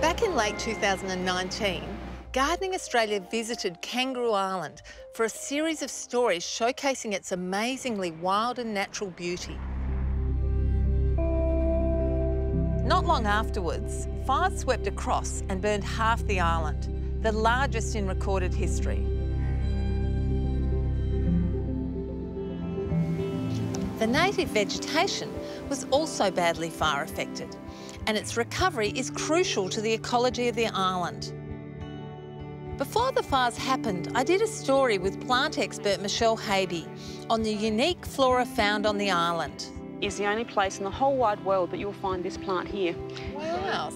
Back in late 2019, Gardening Australia visited Kangaroo Island for a series of stories showcasing its amazingly wild and natural beauty. Not long afterwards, fires swept across and burned half the island, the largest in recorded history. The native vegetation was also badly fire affected, and its recovery is crucial to the ecology of the island. Before the fires happened, I did a story with plant expert Michelle Haby on the unique flora found on the island. It's the only place in the whole wide world that you'll find this plant here. Wow.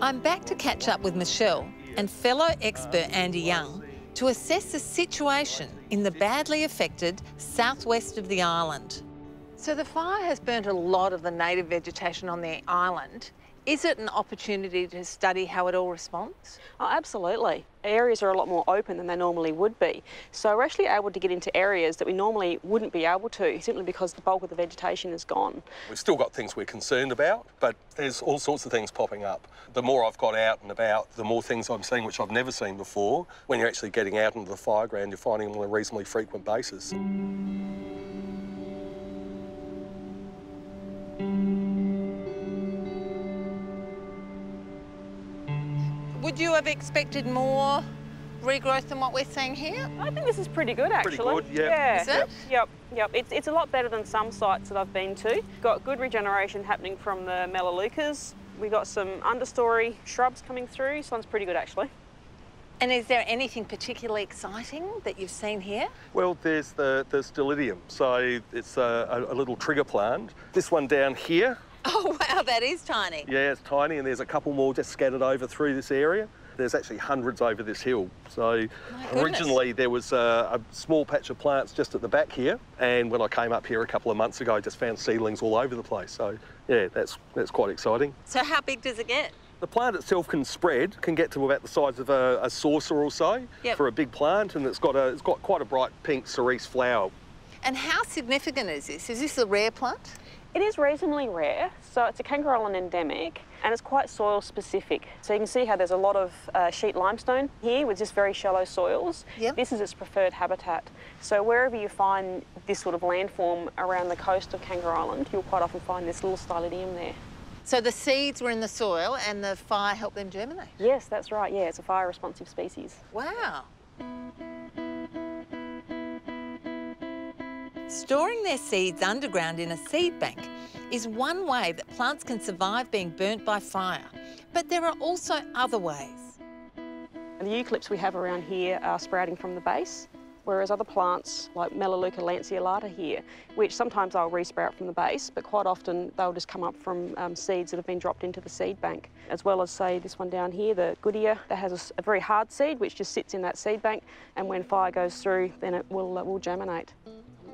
I'm back to catch up with Michelle and fellow expert Andy Young to assess the situation in the badly affected southwest of the island. So the fire has burnt a lot of the native vegetation on the island. Is it an opportunity to study how it all responds? Oh, absolutely. Areas are a lot more open than they normally would be. So we're actually able to get into areas that we normally wouldn't be able to, simply because the bulk of the vegetation is gone. We've still got things we're concerned about, but there's all sorts of things popping up. The more I've got out and about, the more things I'm seeing which I've never seen before. When you're actually getting out into the fireground, you're finding them on a reasonably frequent basis. Would you have expected more regrowth than what we're seeing here? I think this is pretty good, actually. Pretty good, yeah. Is it? Yep. It's a lot better than some sites that I've been to. Got good regeneration happening from the melaleucas. We've got some understory shrubs coming through. This one's pretty good, actually. And is there anything particularly exciting that you've seen here? Well, there's the Stylidium. So it's a little trigger plant. This one down here. Oh, wow, that is tiny. Yeah, it's tiny, and there's a couple more just scattered over through this area. There's actually hundreds over this hill. So originally there was a small patch of plants just at the back here, and when I came up here a couple of months ago, I just found seedlings all over the place. So yeah, that's quite exciting. So how big does it get? The plant itself can get to about the size of a saucer or so for a big plant, and it's got quite a bright pink cerise flower. And how significant is this? Is this a rare plant? It is reasonably rare, so it's a Kangaroo Island endemic, and it's quite soil specific. So you can see how there's a lot of sheet limestone here with just very shallow soils. Yep. This is its preferred habitat. So wherever you find this sort of landform around the coast of Kangaroo Island, you'll quite often find this little Stylidium there. So the seeds were in the soil and the fire helped them germinate? Yes, that's right, yeah, it's a fire responsive species. Wow. Storing their seeds underground in a seed bank is one way that plants can survive being burnt by fire. But there are also other ways. The eucalypts we have around here are sprouting from the base, whereas other plants like Melaleuca lanceolata here, which sometimes they'll resprout from the base, but quite often they'll just come up from seeds that have been dropped into the seed bank. As well as, say, this one down here, the Goodyear, that has a very hard seed which just sits in that seed bank, and when fire goes through, then it will germinate.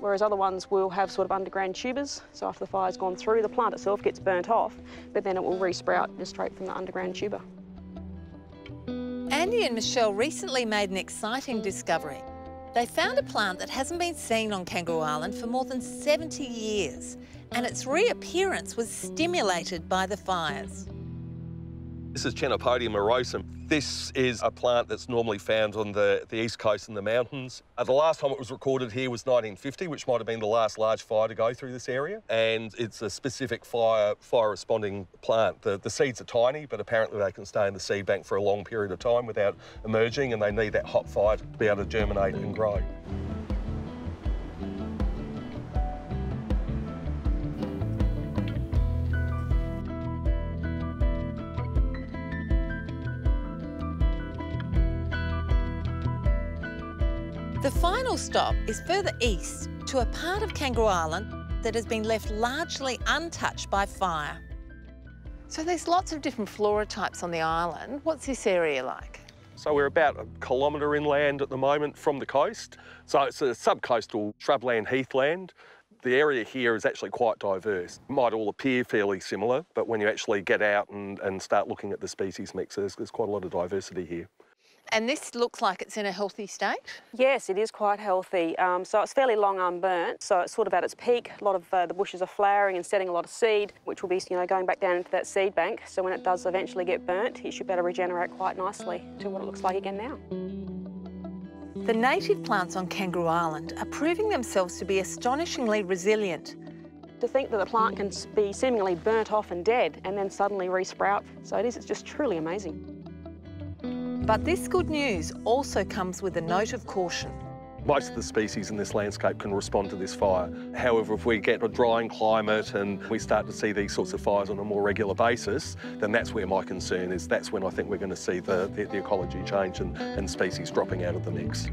Whereas other ones will have sort of underground tubers, so after the fire's gone through, the plant itself gets burnt off, but then it will resprout just straight from the underground tuber. Andy and Michelle recently made an exciting discovery. They found a plant that hasn't been seen on Kangaroo Island for more than 70 years, and its reappearance was stimulated by the fires. This is Chenopodium morosum. This is a plant that's normally found on the east coast in the mountains. The last time it was recorded here was 1950, which might have been the last large fire to go through this area. And it's a specific fire-responding plant. The seeds are tiny, but apparently they can stay in the seed bank for a long period of time without emerging, and they need that hot fire to be able to germinate and grow. The final stop is further east to a part of Kangaroo Island that has been left largely untouched by fire. So there's lots of different flora types on the island. What's this area like? So we're about a kilometre inland at the moment from the coast. So it's a subcoastal shrubland heathland. The area here is actually quite diverse. It might all appear fairly similar, but when you actually get out and start looking at the species mix, there's quite a lot of diversity here. And this looks like it's in a healthy state? Yes, it is quite healthy. So it's fairly long unburnt, so it's sort of at its peak. A lot of the bushes are flowering and setting a lot of seed, which will be, going back down into that seed bank. So when it does eventually get burnt, it should be able to regenerate quite nicely to what it looks like again now. The native plants on Kangaroo Island are proving themselves to be astonishingly resilient. To think that the plant can be seemingly burnt off and dead and then suddenly resprout, so it's just truly amazing. But this good news also comes with a note of caution. Most of the species in this landscape can respond to this fire. However, if we get a drying climate and we start to see these sorts of fires on a more regular basis, then that's where my concern is. That's when I think we're going to see the ecology change and species dropping out of the mix.